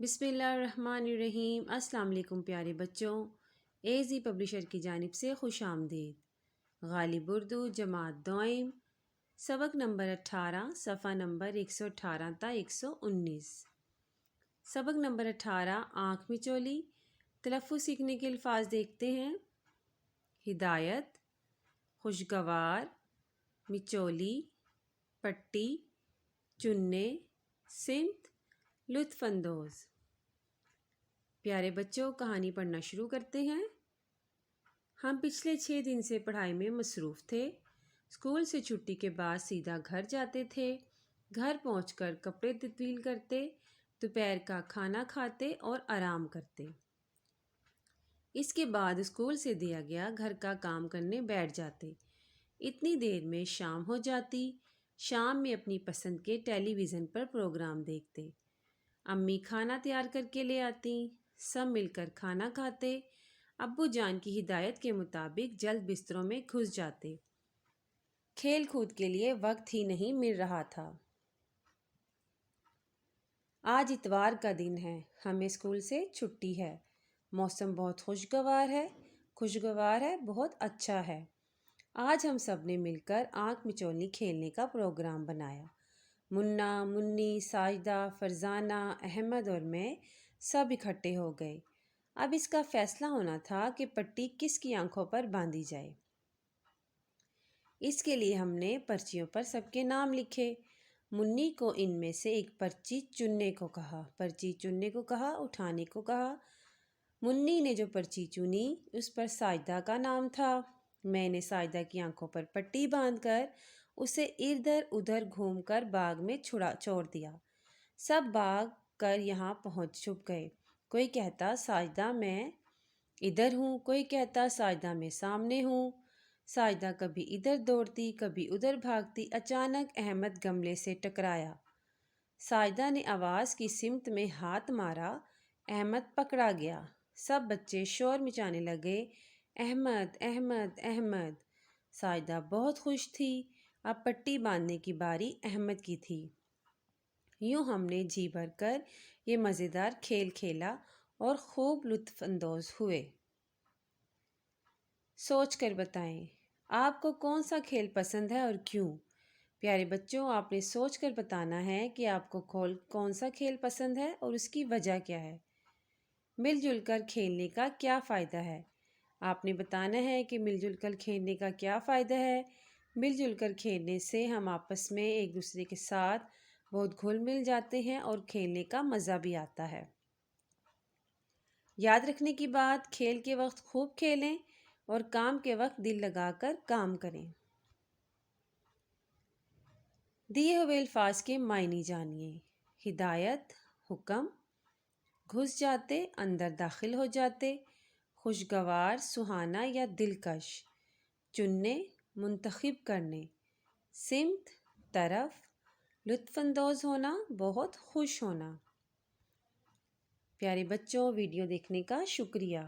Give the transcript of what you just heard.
بسم اللہ الرحمن الرحیم۔ السلام علیکم پیارے بچوں، ایزی پبلشر کی جانب سے خوش آمدید۔ غالب اردو جماعت دوئم، سبق نمبر 18، صفحہ نمبر 118 تا 119۔ سبق نمبر 18، آنکھ مچولی۔ تلفظ سیکھنے کے الفاظ دیکھتے ہیں۔ ہدایت، خوشگوار، مچولی، پٹی، چننے، سمت، لطف اندوز۔ پیارے بچوں، کہانی پڑھنا شروع کرتے ہیں۔ ہم پچھلے 6 دن سے پڑھائی میں مصروف تھے۔ اسکول سے چھٹی کے بعد سیدھا گھر جاتے تھے۔ گھر پہنچ کر کپڑے تبدیل کرتے، دوپہر کا کھانا کھاتے اور آرام کرتے۔ اس کے بعد اسکول سے دیا گیا گھر کا کام کرنے بیٹھ جاتے۔ اتنی دیر میں شام ہو جاتی۔ شام میں اپنی پسند کے ٹیلی ویژن پر پروگرام دیکھتے۔ امی کھانا تیار کر کے لے آتی، سب مل کر کھانا کھاتے۔ ابو جان کی ہدایت کے مطابق جلد بستروں میں گھس جاتے۔ کھیل کود کے لیے وقت ہی نہیں مل رہا تھا۔ آج اتوار کا دن ہے، ہمیں اسکول سے چھٹی ہے۔ موسم بہت خوشگوار ہے، بہت اچھا ہے۔ آج ہم سب نے مل کر آنکھ مچولی کھیلنے کا پروگرام بنایا۔ منا، منی، ساجدہ، فرزانہ، احمد اور میں سب اکٹھے ہو گئے۔ اب اس کا فیصلہ ہونا تھا کہ پٹی کس کی آنکھوں پر باندھی جائے۔ اس کے لیے ہم نے پرچیوں پر سب کے نام لکھے۔ منی کو ان میں سے ایک پرچی چننے کو کہا، اٹھانے کو کہا۔ منی نے جو پرچی چنی اس پر ساجدہ کا نام تھا۔ میں نے ساجدہ کی آنکھوں پر پٹی باندھ کر اسے ادھر ادھر گھوم کر باغ میں چھوڑ دیا۔ سب بھاگ کر یہاں پہنچ چھپ گئے۔ کوئی کہتا ساجدہ میں ادھر ہوں، کوئی کہتا ساجدہ میں سامنے ہوں۔ ساجدہ کبھی ادھر دوڑتی، کبھی ادھر بھاگتی۔ اچانک احمد گملے سے ٹکرایا۔ ساجدہ نے آواز کی سمت میں ہاتھ مارا، احمد پکڑا گیا۔ سب بچے شور مچانے لگے، احمد احمد احمد۔ ساجدہ بہت خوش تھی، اب پٹی باندھنے کی باری احمد کی تھی۔ یوں ہم نے جی بھر کر یہ مزیدار کھیل کھیلا اور خوب لطف اندوز ہوئے۔ سوچ کر بتائیں، آپ کو کون سا کھیل پسند ہے اور کیوں؟ پیارے بچوں، آپ نے سوچ کر بتانا ہے کہ آپ کو کون سا کھیل پسند ہے اور اس کی وجہ کیا ہے۔ مل جل کر کھیلنے کا کیا فائدہ ہے؟ آپ نے بتانا ہے کہ مل جل کر کھیلنے کا کیا فائدہ ہے۔ مل جل کر کھیلنے سے ہم آپس میں ایک دوسرے کے ساتھ بہت گھل مل جاتے ہیں اور کھیلنے کا مزہ بھی آتا ہے۔ یاد رکھنے کی بات، کھیل کے وقت خوب کھیلیں اور کام کے وقت دل لگا کر کام کریں۔ دیے ہوئے الفاظ کے معنی جانیے۔ ہدایت، حکم، گھس جاتے، اندر داخل ہو جاتے، خوشگوار، سہانا یا دلکش، چننے، منتخب کرنے، سمت، طرف، لطف اندوز ہونا، بہت خوش ہونا۔ پیارے بچوں، ویڈیو دیکھنے کا شکریہ۔